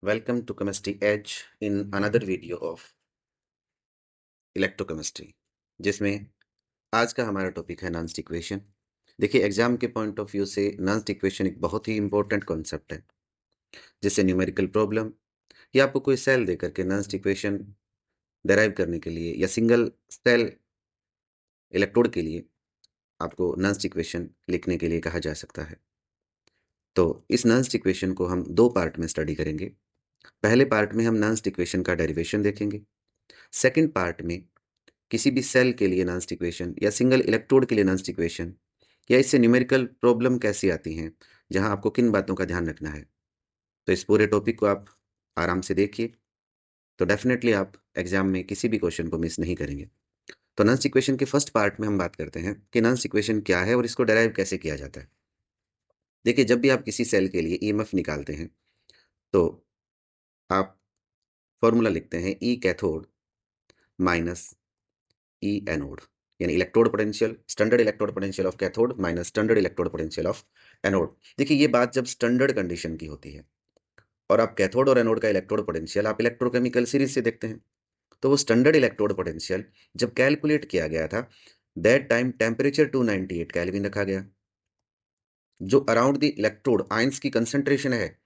Welcome to Chemistry Edge in another video of electrochemistry, जिसमें आज का हमारा टॉपिक है नॉन्स्ट इक्वेशन। देखिए, एग्जाम के पॉइंट ऑफ व्यू से नॉन्स्ट इक्वेशन एक बहुत ही इंपॉर्टेंट कॉन्सेप्ट है, जिससे न्यूमेरिकल प्रॉब्लम या आपको कोई सेल दे करके नॉन्स्ट इक्वेशन डेराइव करने के लिए या सिंगल सेल इलेक्ट्रोड के लिए आपको नॉन्स्ट इक्वेशन लिखने के लिए कहा जा सकता है। तो इस नॉन्स्ट इक्वेशन को हम दो पार्ट में स्टडी करेंगे। पहले पार्ट में हम नॉन्स्ट इक्वेशन का डेरिवेशन देखेंगे। सेकेंड पार्ट में किसी भी सेल के लिए नॉन्स्ट इक्वेशन या सिंगल इलेक्ट्रोड के लिए नॉन्स्ट इक्वेशन या इससे न्यूमेरिकल प्रॉब्लम कैसी आती हैं, जहां आपको किन बातों का ध्यान रखना है। तो इस पूरे टॉपिक को आप आराम से देखिए, तो डेफिनेटली आप एग्जाम में किसी भी क्वेश्चन को मिस नहीं करेंगे। तो नॉन्स्ट इक्वेशन के फर्स्ट पार्ट में हम बात करते हैं कि नॉन्स्ट इक्वेशन क्या है और इसको डेराइव कैसे किया जाता है। देखिए, जब भी आप किसी सेल के लिए ईएमएफ निकालते हैं तो आप फॉर्मूला लिखते हैं ई कैथोड माइनस ई एनोड, यानी electrode potential, standard electrode potential of cathode minus standard electrode potential of anode. देखिए, ये बात जब स्टैंडर्ड कंडीशन की होती है और आप कैथोड और एनोड का इलेक्ट्रोड पोटेंशियल आप इलेक्ट्रोकेमिकल सीरीज से देखते हैं, तो वो स्टैंडर्ड इलेक्ट्रोड पोटेंशियल जब कैलकुलेट किया गया था, दैट टाइम टेम्परेचर 298 केल्विन रखा गया। जो अराउंड द इलेक्ट्रोड आयंस की कंसंट्रेशन है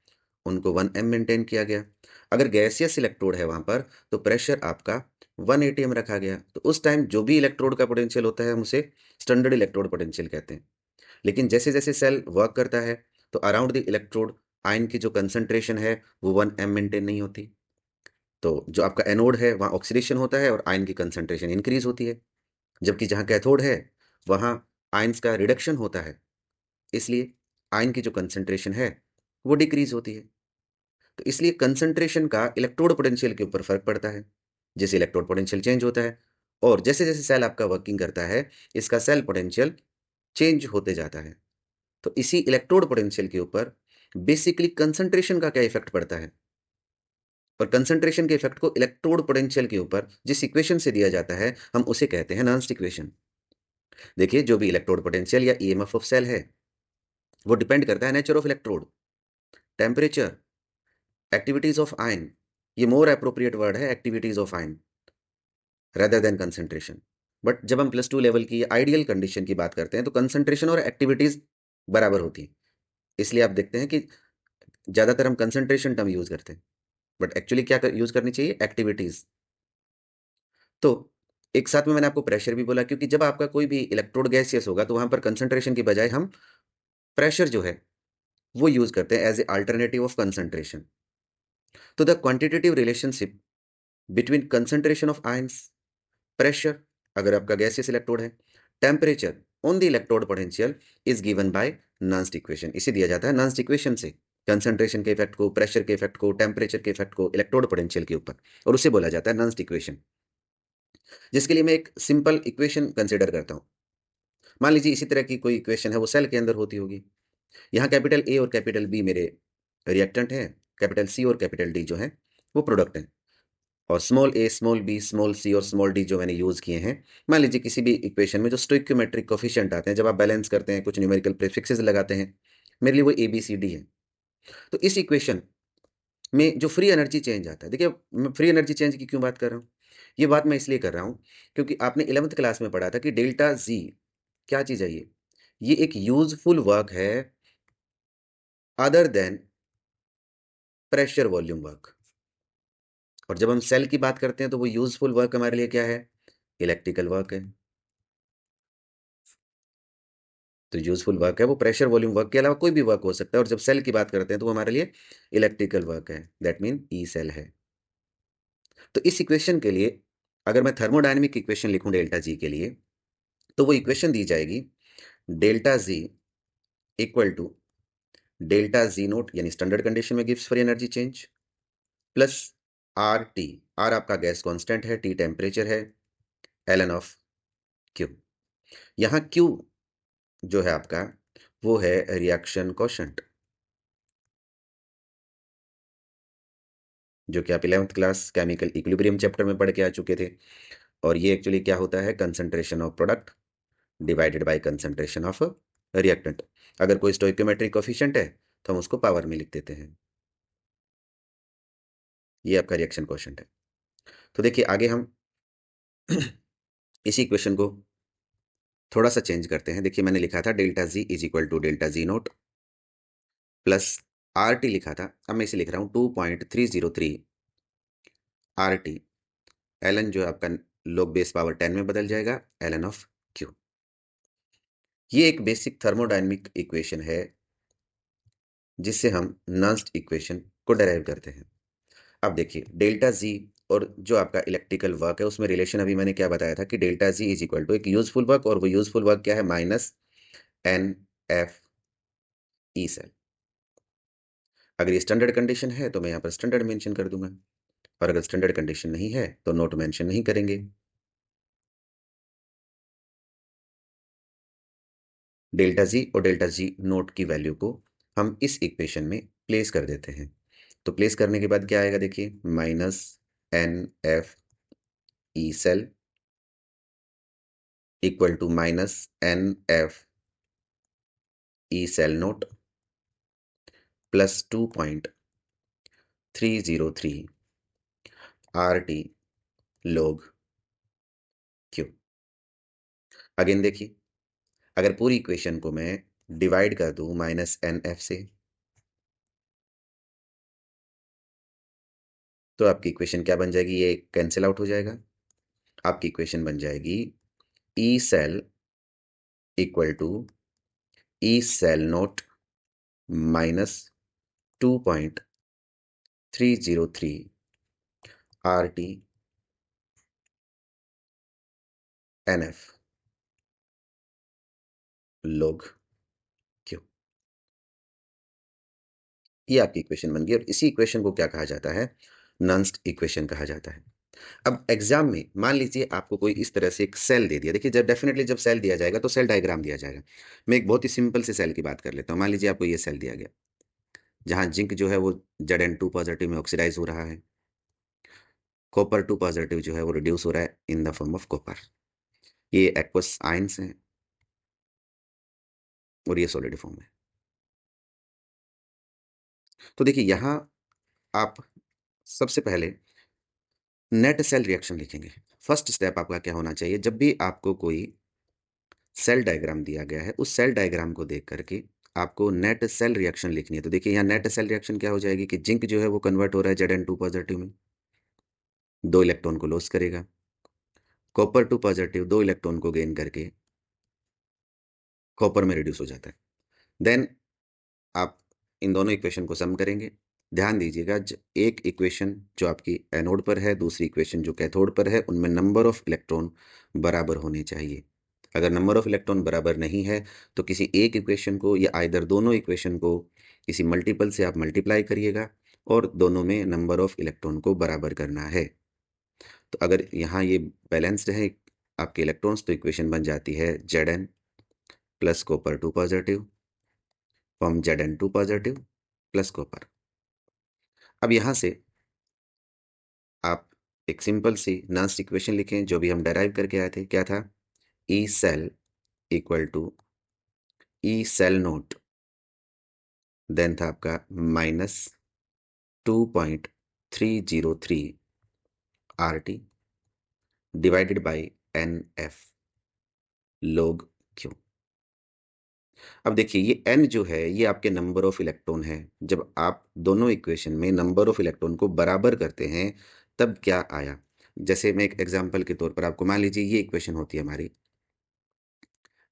उनको 1 m मेंटेन किया गया। अगर गैसियस इलेक्ट्रोड है वहां पर तो प्रेशर आपका 1 atm रखा गया। तो उस टाइम जो भी इलेक्ट्रोड का पोटेंशियल होता है हम उसे स्टैंडर्ड इलेक्ट्रोड पोटेंशियल कहते हैं। लेकिन जैसे जैसे सेल वर्क करता है तो अराउंड द इलेक्ट्रोड आयन की जो कंसंट्रेशन है वो 1 m मेंटेन नहीं होती। तो जो आपका एनोड है वहाँ ऑक्सीडेशन होता है और आयन की कंसंट्रेशन इंक्रीज होती है, जबकि जहाँ कैथोड है वहाँ आयंस का रिडक्शन होता है, इसलिए आयन की जो कंसंट्रेशन है वो डिक्रीज होती है। तो इसलिए कंसंट्रेशन का इलेक्ट्रोड पोटेंशियल के ऊपर फर्क पड़ता है। जैसे इलेक्ट्रोड पोटेंशियल चेंज होता है और जैसे जैसे सेल आपका वर्किंग करता है इसका सेल पोटेंशियल चेंज होते जाता है। तो इसी इलेक्ट्रोड पोटेंशियल के ऊपर बेसिकली कंसंट्रेशन का क्या इफेक्ट पड़ता है, और कंसंट्रेशन के इफेक्ट को इलेक्ट्रोड पोटेंशियल के ऊपर जिस इक्वेशन से दिया जाता है हम उसे कहते हैं नॉन्स्ट इक्वेशन। देखिए, जो भी इलेक्ट्रोड पोटेंशियल या ईएमएफ ऑफ सेल है वो डिपेंड करता है nature of electrode, temperature, activities of ion. ये मोर अप्रोप्रिएट वर्ड है, activities of ion rather than concentration. But जब हम +2 लेवल की आइडियल कंडीशन की बात करते हैं तो कंसंट्रेशन और एक्टिविटीज बराबर होती है। इसलिए आप देखते हैं कि ज़्यादातर हम कंसंट्रेशन टर्म यूज करते हैं, बट एक्चुअली क्या यूज करनी चाहिए, एक्टिविटीज। तो एक साथ में मैंने आपको प्रेशर भी बोला, क्योंकि जब आपका कोई भी इलेक्ट्रोड गैसियस होगा तो वहां पर कंसंट्रेशन की बजाय हम प्रेशर जो है वो यूज करते हैं as a alternative of concentration. तो the quantitative relationship between concentration of ions, pressure अगर आपका गैसियस इलेक्ट्रोड है, temperature on the electrode potential is given by Nernst equation. इसे दिया जाता है नॉन्स्ट इक्वेशन से, कंसंट्रेशन के इफेक्ट को, प्रेशर के इफेक्ट को, टेम्परेचर के इफेक्ट को इलेक्ट्रोड पोटेंशियल के ऊपर, और उसे बोला जाता है नॉन्स्ट इक्वेशन। जिसके लिए मैं एक सिंपल इक्वेशन कंसिडर करता हूँ। मान लीजिए इसी तरह की कोई इक्वेशन है, वो सेल के अंदर होती होगी। यहाँ कैपिटल ए और कैपिटल बी मेरे रिएक्टेंट हैं, कैपिटल सी और कैपिटल डी जो है वो प्रोडक्ट हैं, और स्मॉल ए, स्मॉल बी, स्मॉल सी और स्मॉल डी जो मैंने यूज किए हैं। मान लीजिए किसी भी इक्वेशन में जो स्टोइक्योमेट्रिक कोफिशिएंट आते हैं, जब आप बैलेंस करते हैं, कुछ न्यूमेरिकल प्रीफिक्सेस लगाते हैं, मेरे लिए वो ए बी सी डी है। तो इस इक्वेशन में जो फ्री एनर्जी चेंज आता है, देखिए मैं फ्री एनर्जी चेंज की क्यों बात कर रहा हूँ, ये बात मैं इसलिए कर रहा हूँ क्योंकि आपने 11th क्लास में पढ़ा था कि डेल्टा जी क्या चीज़ है। ये एक यूजफुल वर्क है other than pressure volume work. और जब हम सेल की बात करते हैं तो वो यूजफुल वर्क हमारे लिए क्या है, इलेक्ट्रिकल वर्क है। तो यूजफुल वर्क है वो प्रेशर वॉल्यूम वर्क के अलावा कोई भी वर्क हो सकता है, और जब सेल की बात करते हैं तो वो हमारे लिए इलेक्ट्रिकल वर्क है, दैट मीन ई सेल है। तो इस इक्वेशन के लिए अगर मैं थर्मोडायनेमिक इक्वेशन लिखूं डेल्टा जी के लिए, तो वो इक्वेशन दी जाएगी delta G equal to delta G not, यानी स्टैंडर्ड कंडीशन में गिव्स free energy change, plus R T. R आपका गैस कांस्टेंट है, टी टेम्परेचर है, एल एन ऑफ क्यू। यहाँ क्यू जो है आपका वो है रिएक्शन कोशेंट, जो कि आप 11th class chemical equilibrium chapter में पढ़ के आ चुके थे। और ये एक्चुअली क्या होता है, concentration of product divided by concentration of reactant. अगर कोई स्टोइकियोमेट्रिक कोफिशिएंट है तो हम उसको पावर में लिख देते हैं। ये आपका रिएक्शन कोएफिशिएंट है। तो देखिए आगे हम इसी इक्वेशन को थोड़ा-सा चेंज करते हैं। देखिए मैंने लिखा था delta G is equal to delta G naught plus RT लिखा था। अब मैं इसे लिख रहा हूँ 2.303 RT ln जो है आपका log बेस पावर 10 में बदल जाएगा ln ऑफ Q। ये एक बेसिक थर्मोडायनामिक इक्वेशन है जिससे हम नॉन्स्ट इक्वेशन को डेराइव करते हैं। अब देखिए डेल्टा G और जो आपका इलेक्ट्रिकल वर्क है उसमें रिलेशन अभी मैंने क्या बताया था कि delta G is equal to एक यूज़फुल वर्क और वो यूज़फुल वर्क क्या है माइनस NF ई सेल। अगर ये स्टैंडर्ड कंडीशन है तो मैं यहाँ पर स्टैंडर्ड मेंशन कर दूंगा और अगर स्टैंडर्ड कंडीशन नहीं है तो नोट मेंशन नहीं करेंगे। डेल्टा जी और डेल्टा जी नोट की वैल्यू को हम इस इक्वेशन में प्लेस कर देते हैं। तो प्लेस करने के बाद क्या आएगा देखिए minus NF E cell equal to minus NF E cell naught plus 2.303 RT log Q। Again देखिए अगर पूरी इक्वेशन को मैं डिवाइड कर दूं माइनस NF से तो आपकी इक्वेशन क्या बन जाएगी, ये कैंसिल आउट हो जाएगा। आपकी इक्वेशन बन जाएगी E cell equal to E cell naught minus 2.303 RT NF log Q। ये आपकी इक्वेशन बन गई और इसी इक्वेशन को क्या कहा जाता है, नॉन्स्ट इक्वेशन कहा जाता है। अब एग्जाम में मान लीजिए आपको कोई इस तरह से एक सेल दे दिया। देखिए जब डेफिनेटली जब सेल दिया जाएगा तो सेल डायग्राम दिया जाएगा। मैं एक बहुत ही सिंपल से सेल की बात कर लेता हूँ। मान लीजिए आपको ये सेल दिया गया जहाँ जिंक जो है वो Zn2 पॉजिटिव में ऑक्सीडाइज हो रहा है, कॉपर 2 पॉजिटिव जो है वो रिड्यूस हो रहा है in the form of copper. ये एक्वस आयंस हैं और ये सॉलिड फॉर्म है। तो देखिए यहाँ आप सबसे पहले नेट सेल रिएक्शन लिखेंगे। फर्स्ट स्टेप आपका क्या होना चाहिए, जब भी आपको कोई सेल डायग्राम दिया गया है उस सेल डायग्राम को देख करके आपको नेट सेल रिएक्शन लिखनी है। तो देखिए यहाँ नेट सेल रिएक्शन क्या हो जाएगी कि जिंक जो है वो कन्वर्ट हो रहा है Zn2 पॉजिटिव में, 2 इलेक्ट्रॉन को लॉस करेगा। कॉपर 2 पॉजिटिव 2 इलेक्ट्रॉन को गेन करके कॉपर में रिड्यूस हो जाता है। देन आप इन दोनों इक्वेशन को सम करेंगे। ध्यान दीजिएगा एक इक्वेशन जो आपकी एनोड पर है, दूसरी इक्वेशन जो कैथोड पर है, उनमें नंबर ऑफ इलेक्ट्रॉन बराबर होने चाहिए। अगर नंबर ऑफ इलेक्ट्रॉन बराबर नहीं है तो किसी एक इक्वेशन को या आइदर दोनों इक्वेशन को किसी मल्टीपल से आप मल्टीप्लाई करिएगा और दोनों में नंबर ऑफ इलेक्ट्रॉन को बराबर करना है। तो अगर यहाँ ये बैलेंस्ड है आपके इलेक्ट्रॉन्स तो इक्वेशन बन जाती है Zn plus copper 2 positive from Zn2 positive plus copper. अब यहाँ से आप एक सिंपल सी नॉन्स्ट इक्वेशन लिखें जो भी हम डेराइव करके आए थे। क्या था, E cell equal to E cell naught, then था आपका minus 2.303 RT divided by NF log Q। अब देखिए ये n जो है ये आपके नंबर ऑफ इलेक्ट्रॉन है। जब आप दोनों इक्वेशन में नंबर ऑफ इलेक्ट्रॉन को बराबर करते हैं तब क्या आया, जैसे मैं एक एग्जांपल के तौर पर आपको मान लीजिए ये इक्वेशन होती है हमारी,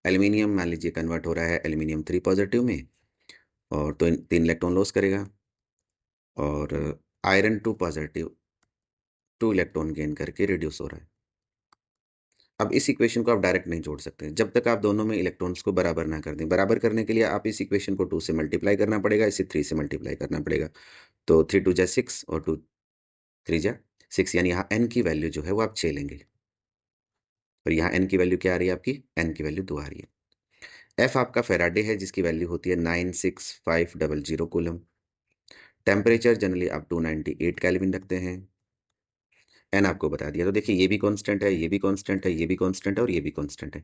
एल्यूमिनियम मान लीजिए कन्वर्ट हो रहा है एल्यूमिनियम 3 पॉजिटिव में और तो 3 इलेक्ट्रॉन लॉस करेगा और आयरन 2 पॉजिटिव 2 इलेक्ट्रॉन गेन करके रिड्यूस हो रहा है। अब इस इक्वेशन को आप डायरेक्ट नहीं जोड़ सकते जब तक आप दोनों में इलेक्ट्रॉन्स को बराबर ना कर दें। बराबर करने के लिए आप इस इक्वेशन को 2 से मल्टीप्लाई करना पड़ेगा, इसे 3 से मल्टीप्लाई करना पड़ेगा। तो 3 2 जा 6 और 2 3 जा 6, यानी यहाँ n की वैल्यू जो है वो आप 6 लेंगे और यहाँ n की वैल्यू क्या आ रही है आपकी, n की वैल्यू 2 आ रही है। f आपका फेराडे है जिसकी वैल्यू होती है 96500 कूलम। टेम्परेचर जनरली आप 298 केल्विन रखते हैं। एन आपको बता दिया। तो देखिए ये भी कांस्टेंट है, ये भी कांस्टेंट है, ये भी कांस्टेंट है और ये भी कांस्टेंट है।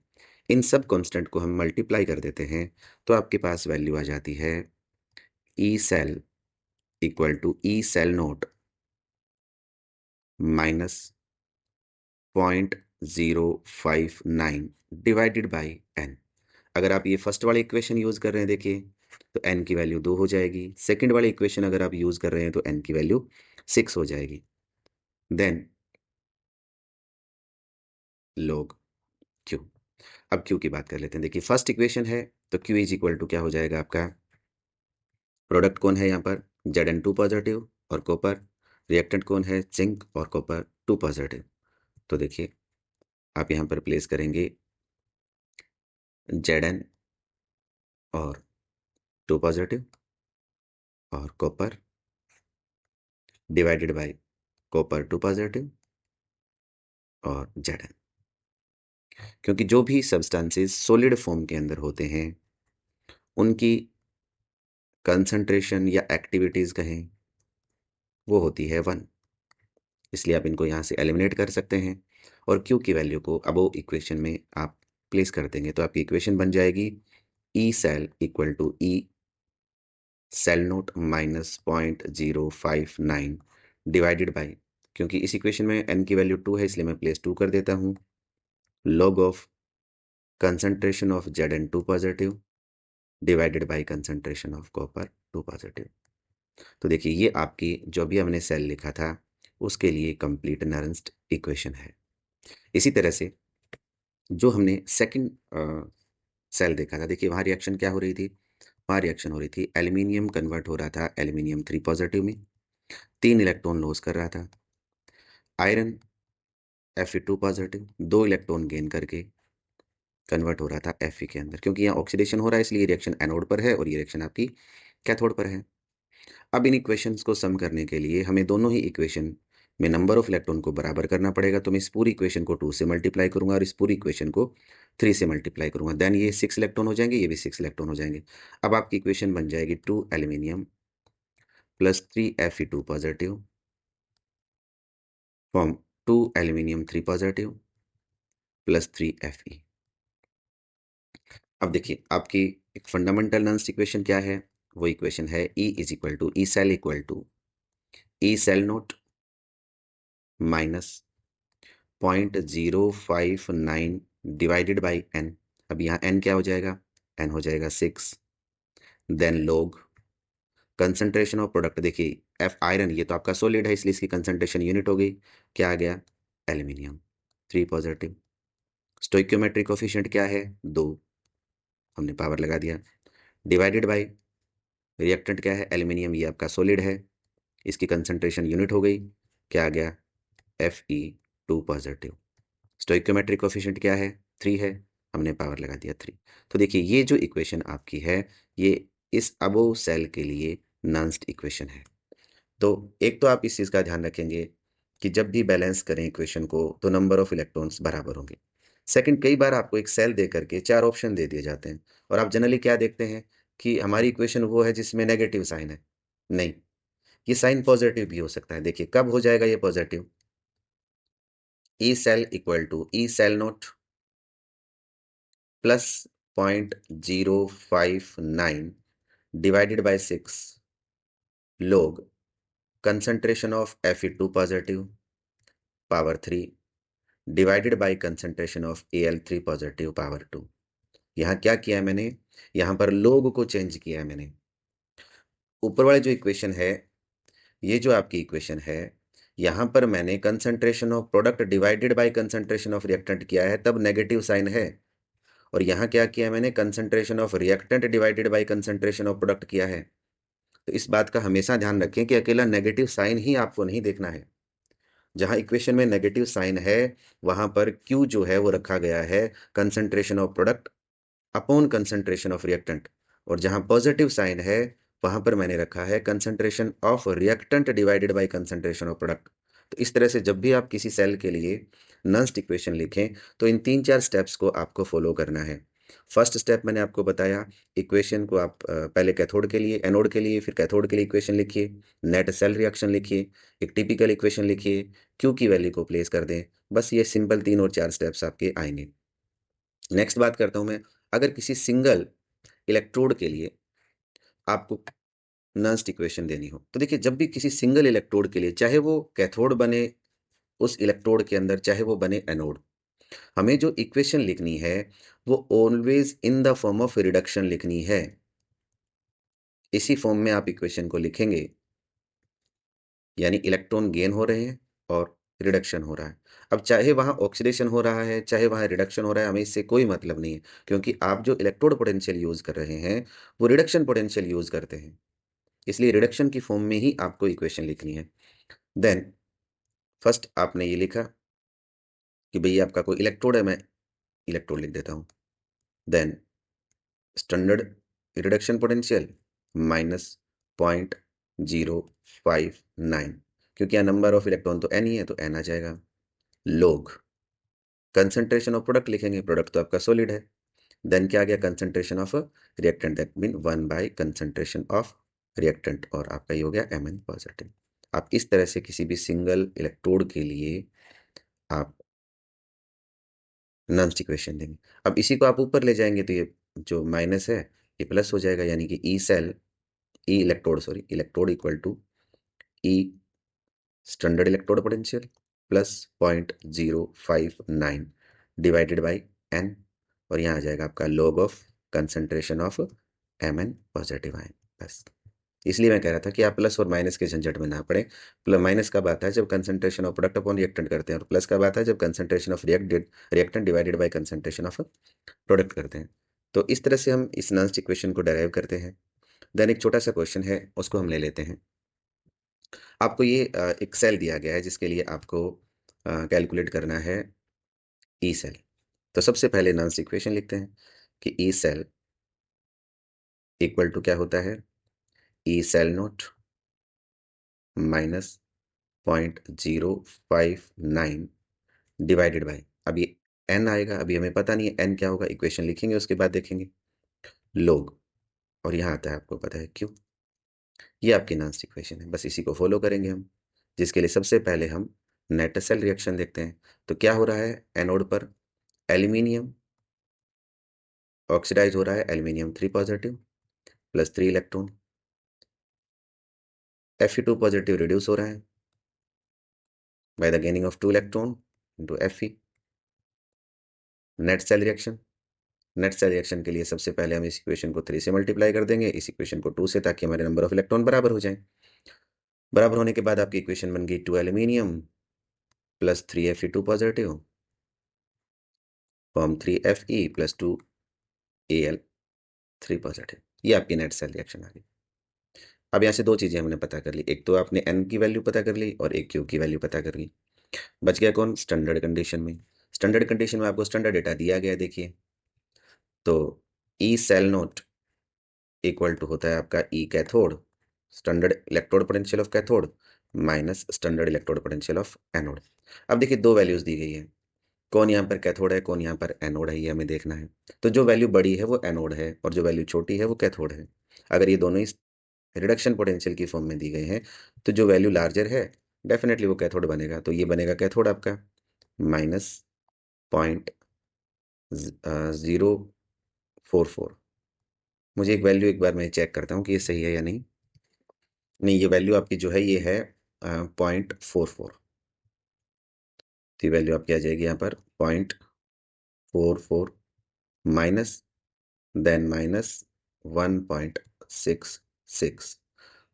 इन सब कांस्टेंट को हम मल्टीप्लाई कर देते हैं तो आपके पास वैल्यू आ जाती है E cell equal to E cell naught minus 0.059 divided by n। अगर आप ये फर्स्ट वाली इक्वेशन यूज कर रहे हैं देखिए तो n की वैल्यू 2 हो जाएगी। सेकंड वाली इक्वेशन अगर आप यूज कर रहे हैं तो n की वैल्यू 6 हो जाएगी। Then log q। अब q की बात कर लेते हैं। देखिए फर्स्ट इक्वेशन है तो q इज इक्वल टू क्या हो जाएगा आपका, प्रोडक्ट कौन है यहाँ पर Zn2 पॉजिटिव और कॉपर, रिएक्टेंट कौन है जिंक और कॉपर 2 पॉजिटिव। तो देखिए आप यहाँ पर प्लेस करेंगे Zn और 2 पॉजिटिव और copper divided by copper 2 positive और Zn। क्योंकि जो भी सब्सटेंसेस सॉलिड फॉर्म के अंदर होते हैं उनकी कंसंट्रेशन या एक्टिविटीज कहें वो होती है 1, इसलिए आप इनको यहाँ से एलिमिनेट कर सकते हैं और Q की वैल्यू को अबोव इक्वेशन में आप प्लेस कर देंगे तो आपकी इक्वेशन बन जाएगी E cell equal to E cell naught minus 0.059 divided by, क्योंकि इस इक्वेशन में n की वैल्यू 2 है इसलिए मैं प्लेस 2 कर देता हूँ, log of concentration of Zn2 positive divided by concentration of copper 2 positive. तो देखिए ये आपकी जो भी हमने सेल लिखा था उसके लिए कंप्लीट नरेंस्ट इक्वेशन है। इसी तरह से जो हमने सेकंड सेल देखा था देखिए वहाँ रिएक्शन क्या हो रही थी, वहाँ रिएक्शन हो रही थी एल्यूमिनियम कन्वर्ट हो रहा था एल्यूमिनियम 3 पॉजिटिव में, 3 इलेक्ट्रॉन लॉस कर रहा था। Iron Fe2 positive 2 electron gain करके कन्वर्ट हो रहा था Fe के अंदर, क्योंकि यहाँ ऑक्सीडेशन हो रहा है इसलिए रिएक्शन एनोड पर है और ये रिएक्शन आपकी कैथोड पर है। अब इन इक्वेशंस को सम करने के लिए हमें दोनों ही इक्वेशन में नंबर ऑफ इलेक्ट्रॉन को बराबर करना पड़ेगा। तो मैं इस पूरी इक्वेशन को 2 से मल्टीप्लाई करूंगा और इस पूरी इक्वेशन को 3 से मल्टीप्लाई करूंगा। देन ये 6 इलेक्ट्रॉन हो जाएंगे, ये भी 6 इलेक्ट्रॉन हो जाएंगे। अब आपकी इक्वेशन बन जाएगी 2 aluminium plus 3 Fe2 positive from 2 aluminium 3 positive plus 3 Fe। अब देखिए आपकी एक फंडामेंटल नॉन्स इक्वेशन क्या है, वो इक्वेशन है E is equal to E cell equal to E cell naught minus 0.059 divided by n। अब यहाँ n क्या हो जाएगा, n हो जाएगा 6। Then log concentration of product, देखिए F आयरन ये तो आपका सॉलिड है इसलिए इसकी कंसंट्रेशन यूनिट हो गई, क्या आ गया एल्यूमिनियम 3 पॉजिटिव। स्टोइकियोमेट्रिक कोफिशिएंट क्या है 2, हमने पावर लगा दिया, डिवाइडेड बाई रिएक्टेंट क्या है एल्यूमिनियम ये आपका सॉलिड है इसकी कंसंट्रेशन यूनिट हो गई, क्या आ गया Fe2 पॉजिटिव। स्टोइकियोमेट्रिक कोफिशिएंट क्या है 3 है, हमने पावर लगा दिया 3। तो देखिए ये जो इक्वेशन आपकी है ये इस अबोव सेल के लिए नॉन्स्ट इक्वेशन है। तो एक तो आप इस चीज़ का ध्यान रखेंगे कि जब भी बैलेंस करें इक्वेशन को तो नंबर ऑफ इलेक्ट्रॉन्स बराबर होंगे। सेकंड, कई बार आपको एक सेल दे करके 4 ऑप्शन दे दिए जाते हैं और आप जनरली क्या देखते हैं कि हमारी इक्वेशन वो है जिसमें नेगेटिव साइन है। नहीं, ये साइन पॉजिटिव भी हो सकता है। देखिए कब हो जाएगा ये positive, E cell equal to E cell naught plus 0.059 divided by 6 log concentration of Fe2 positive power 3 divided by concentration of Al3 positive power 2। यहाँ क्या किया है मैंने, यहाँ पर log को चेंज किया है मैंने। ऊपर वाली जो इक्वेशन है, ये जो आपकी इक्वेशन है, यहाँ पर मैंने concentration of product divided by concentration of reactant किया है तब नेगेटिव साइन है, और यहाँ क्या किया मैंने concentration of reactant divided by concentration of product किया है। तो इस बात का हमेशा ध्यान रखें कि अकेला नेगेटिव साइन ही आपको नहीं देखना है। जहां इक्वेशन में नेगेटिव साइन है वहां पर Q जो है वो रखा गया है concentration of product upon concentration of reactant, और जहां पॉजिटिव साइन है वहां पर मैंने रखा है concentration of reactant divided by concentration of product. तो इस तरह से जब भी आप किसी सेल के लिए नॉन्स्ट इक्वेशन लिखें तो इन 3-4 स्टेप्स को आपको फॉलो करना है। फर्स्ट स्टेप मैंने आपको बताया, इक्वेशन को आप पहले कैथोड के लिए, एनोड के लिए, फिर कैथोड के लिए इक्वेशन लिखिए, नेट सेल रिएक्शन लिखिए, एक टिपिकल इक्वेशन लिखिए, क्यू की वैल्यू को प्लेस कर दें। बस ये सिंपल 3 और 4 स्टेप्स आपके आएंगे। नेक्स्ट बात करता हूं मैं, अगर किसी सिंगल इलेक्ट्रोड के लिए आपको नॉन्स्ट इक्वेशन देनी हो तो देखिए जब भी किसी सिंगल इलेक्ट्रोड के लिए, चाहे वो कैथोड बने उस इलेक्ट्रोड के अंदर, चाहे वो बने एनोड। हमें जो इक्वेशन लिखनी है वो always in the form of reduction लिखनी है। इसी फॉर्म में आप इक्वेशन को लिखेंगे, यानी इलेक्ट्रॉन गेन हो रहे हैं और रिडक्शन हो रहा है। अब चाहे वहाँ ऑक्सीडेशन हो रहा है, चाहे वहाँ रिडक्शन हो रहा है, हमें इससे कोई मतलब नहीं है, क्योंकि आप जो इलेक्ट्रोड पोटेंशियल यूज़ कर रहे हैं वो रिडक्शन पोटेंशियल यूज़ करते हैं। इसलिए रिडक्शन की फॉर्म में ही आपको इक्वेशन लिखनी है। देन फर्स्ट आपने ये लिखा कि भई आपका कोई इलेक्ट्रोड है, मैं इलेक्ट्रोड लिख देता हूँ। Then standard reduction potential minus 0.059, क्योंकि यहाँ नंबर ऑफ इलेक्ट्रॉन तो n ही है, तो n आ जाएगा। लोग कंसंट्रेशन ऑफ प्रोडक्ट लिखेंगे, प्रोडक्ट तो आपका सॉलिड है। देन क्या आ गया, concentration of reactant, that mean 1 by concentration of reactant, और आपका ये हो गया Mn पॉजिटिव। आप इस तरह से किसी भी सिंगल इलेक्ट्रोड के लिए आप नॉन्स इक्वेशन देंगे। अब इसी को आप ऊपर ले जाएंगे तो ये जो माइनस है ये प्लस हो जाएगा, यानी कि E cell, E electrode, sorry electrode equal to E standard electrode potential plus 0.059 divided by n, और यहाँ आ जाएगा आपका log of concentration of Mn positive ion. बस इसलिए मैं कह रहा था कि आप प्लस और माइनस के झंझट में ना पड़े। प्लस माइनस कब आता है, जब concentration of product upon reactant करते हैं, और प्लस कब आता है, जब concentration of reactant divided by concentration of product करते हैं। तो इस तरह से हम इस नॉन्स इक्वेशन को डेराइव करते हैं। देन एक छोटा सा क्वेश्चन है, उसको हम ले लेते हैं। आपको ये एक सेल दिया गया है जिसके लिए आपको कैलकुलेट करना है ई सेल। तो सबसे पहले नॉन्स इक्वेशन लिखते हैं कि ई सेल इक्वल टू क्या होता है, E cell naught minus 0.059 divided by, अभी n आएगा, अभी हमें पता नहीं है n क्या होगा, इक्वेशन लिखेंगे उसके बाद देखेंगे, लोग, और यहाँ आता है आपको पता है क्यों। ये आपकी नॉन्स इक्वेशन है, बस इसी को फॉलो करेंगे हम, जिसके लिए सबसे पहले हम नेट सेल रिएक्शन देखते हैं। तो क्या हो रहा है, एनोड पर एल्यूमिनियम ऑक्सीडाइज हो रहा है, aluminium 3 positive plus 3 electron, Fe2 positive reduce हो रहा है by the gaining of 2 electron into Fe। Net cell reaction, net cell reaction के लिए सबसे पहले हम इस इक्वेशन को 3 से मल्टीप्लाई कर देंगे, इस इक्वेशन को 2 से, ताकि हमारे नंबर ऑफ इलेक्ट्रॉन बराबर हो जाए। बराबर होने के बाद आपकी इक्वेशन बन गई 2 aluminium plus 3 Fe2 positive form 3Fe plus 2Al3 positive. ये आपकी नेट सेल रिएक्शन आ गई। अब यहाँ से दो चीज़ें हमने पता कर ली, एक तो आपने n की वैल्यू पता कर ली और एक q की वैल्यू पता कर ली। बच गया कौन, स्टैंडर्ड कंडीशन में। स्टैंडर्ड कंडीशन में आपको स्टैंडर्ड डेटा दिया गया है, देखिए। तो E cell naught equal to होता है आपका E cathode, standard electrode potential of cathode minus standard electrode potential of anode. अब देखिए दो वैल्यूज दी गई है, कौन यहाँ पर कैथोड है, कौन यहाँ पर एनोड है, ये हमें देखना है। तो जो वैल्यू बड़ी है वो एनोड है और जो वैल्यू छोटी है वो कैथोड है। अगर ये दोनों ही रिडक्शन पोटेंशियल की फॉर्म में दी गई हैं, तो जो वैल्यू लार्जर है डेफिनेटली वो कैथोड बनेगा, तो ये बनेगा कैथोड आपका माइनस 0.044। मुझे एक वैल्यू एक बार मैं चेक करता हूँ कि ये सही है या नहीं। नहीं, ये वैल्यू आपकी जो है ये है 0.44। तो ये वैल्यू आपकी आ जाएगी यहाँ पर 0.44 माइनस देन माइनस 1.66,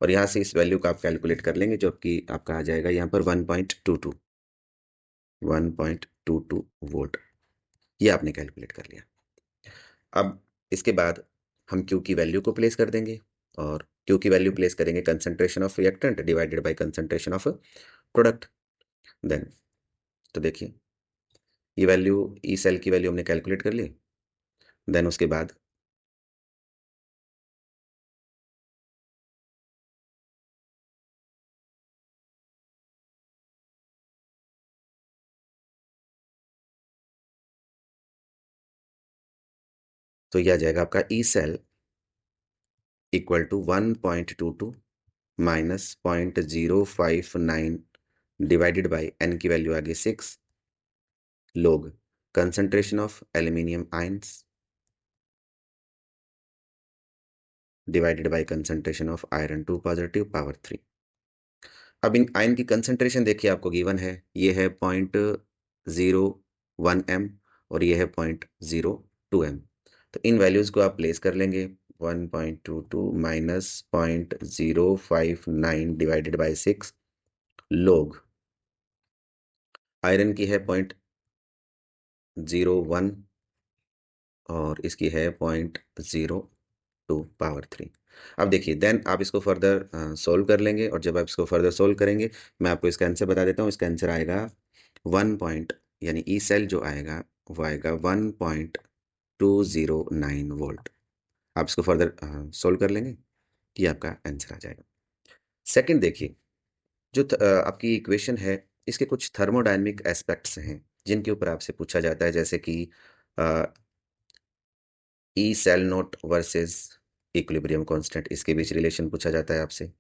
और यहाँ से इस वैल्यू का आप कैलकुलेट कर लेंगे, जो कि आपका आ जाएगा यहाँ पर 1.22 वोल्ट। ये आपने कैलकुलेट कर लिया। अब इसके बाद हम Q की वैल्यू को प्लेस कर देंगे, और Q की वैल्यू प्लेस करेंगे concentration of reactant divided by concentration of product. Then तो देखिए ये वैल्यू ई सेल की वैल्यू हमने कैलकुलेट कर ली। देन उसके बाद तो यह आ जाएगा आपका E cell equal to 1.22 minus 0.059 divided by n की वैल्यू आ गई 6 log concentration of aluminium ions divided by concentration of iron 2 positive power 3। अब इन आयन की कंसंट्रेशन देखिए आपको गिवन है, ये है 0.01 एम और ये है 0.02 एम। तो इन वैल्यूज़ को आप प्लेस कर लेंगे। 1.22 माइनस 0.059 डिवाइडेड बाई 6 लोग आयरन की है 0.01 और इसकी है 0.02 पावर 3। अब देखिए देन आप इसको फर्दर सोल्व कर लेंगे और जब आप इसको फर्दर सोल्व करेंगे, मैं आपको इसका आंसर बता देता हूँ। इसका आंसर आएगा 1 पॉइंट, यानी ई सेल जो आएगा वो आएगा 1.209 वोल्ट। आप इसको फर्दर सोल्व कर लेंगे, ये आपका आंसर आ जाएगा। सेकंड देखिए, जो आपकी इक्वेशन है, इसके कुछ थर्मोडायनेमिक एस्पेक्ट्स हैं जिनके ऊपर आपसे पूछा जाता है, जैसे कि E cell naught versus equilibrium constant, इसके बीच रिलेशन पूछा जाता है आपसे।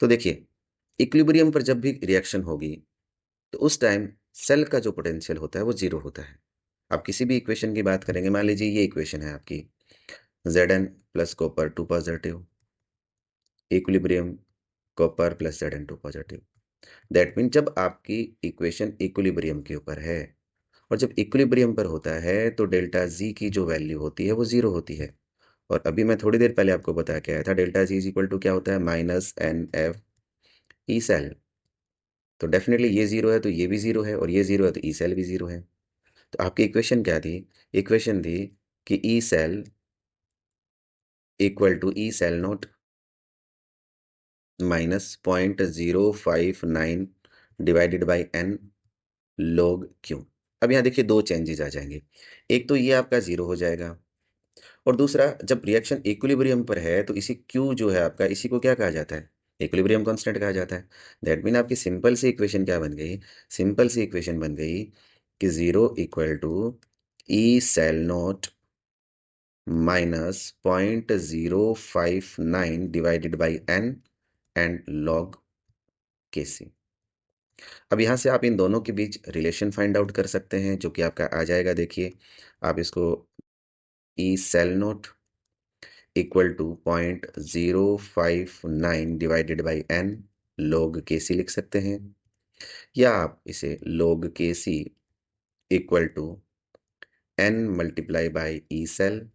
तो देखिए, इक्विलिब्रियम पर जब भी रिएक्शन होगी तो उस टाइम सेल का जो पोटेंशियल होता है वो जीरो होता है। आप किसी भी इक्वेशन की बात करेंगे, मान लीजिए ये इक्वेशन है आपकी, Zn plus copper 2 positive, equilibrium copper plus Zn2 positive. That mean जब आपकी इक्वेशन इक्विलिब्रियम के ऊपर है और जब इक्विलिब्रियम पर होता है तो डेल्टा जी की जो वैल्यू होती है वो जीरो होती है। और अभी मैं थोड़ी देर पहले आपको बता के आया था, delta G is equal to क्या होता है, minus N F E cell. तो डेफिनेटली ये जीरो है तो ये भी जीरो है, और ये जीरो है तो ई सेल भी जीरो है। तो आपकी इक्वेशन क्या थी? इक्वेशन थी कि E cell equal to E cell naught minus 0.059 divided by n log Q. अब यहाँ देखिए दो चेंजेस आ जाएंगे। एक तो ये आपका जीरो हो जाएगा, और दूसरा जब रिएक्शन इक्विलिब्रियम पर है तो इसी क्यू जो है आपका, इसी को क्या कहा जाता है, इक्विलिब्रियम कांस्टेंट कहा जाता है। दैट मीन आपकी सिंपल सी इक्वेशन क्या बन गई, सिंपल सी इक्वेशन बन गई कि zero equal to E cell naught minus 0.059 divided by n and log K C. अब यहाँ से आप इन दोनों के बीच रिलेशन फाइंड आउट कर सकते हैं, जो कि आपका आ जाएगा। देखिए आप इसको E cell naught equal to 0.059 divided by n log के सी लिख सकते हैं, या आप इसे log के C equal to N multiply by E cell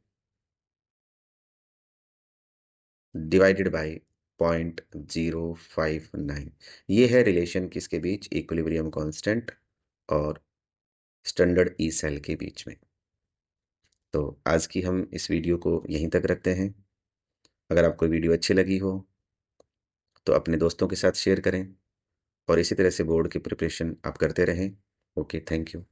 divided by 0.059। ये है रिलेशन किसके बीच, इक्विलिब्रियम कांस्टेंट और स्टैंडर्ड ई सेल के बीच में। तो आज की हम इस वीडियो को यहीं तक रखते हैं। अगर आपको वीडियो अच्छी लगी हो तो अपने दोस्तों के साथ शेयर करें और इसी तरह से बोर्ड की प्रिपरेशन आप करते रहें। Okay, thank you.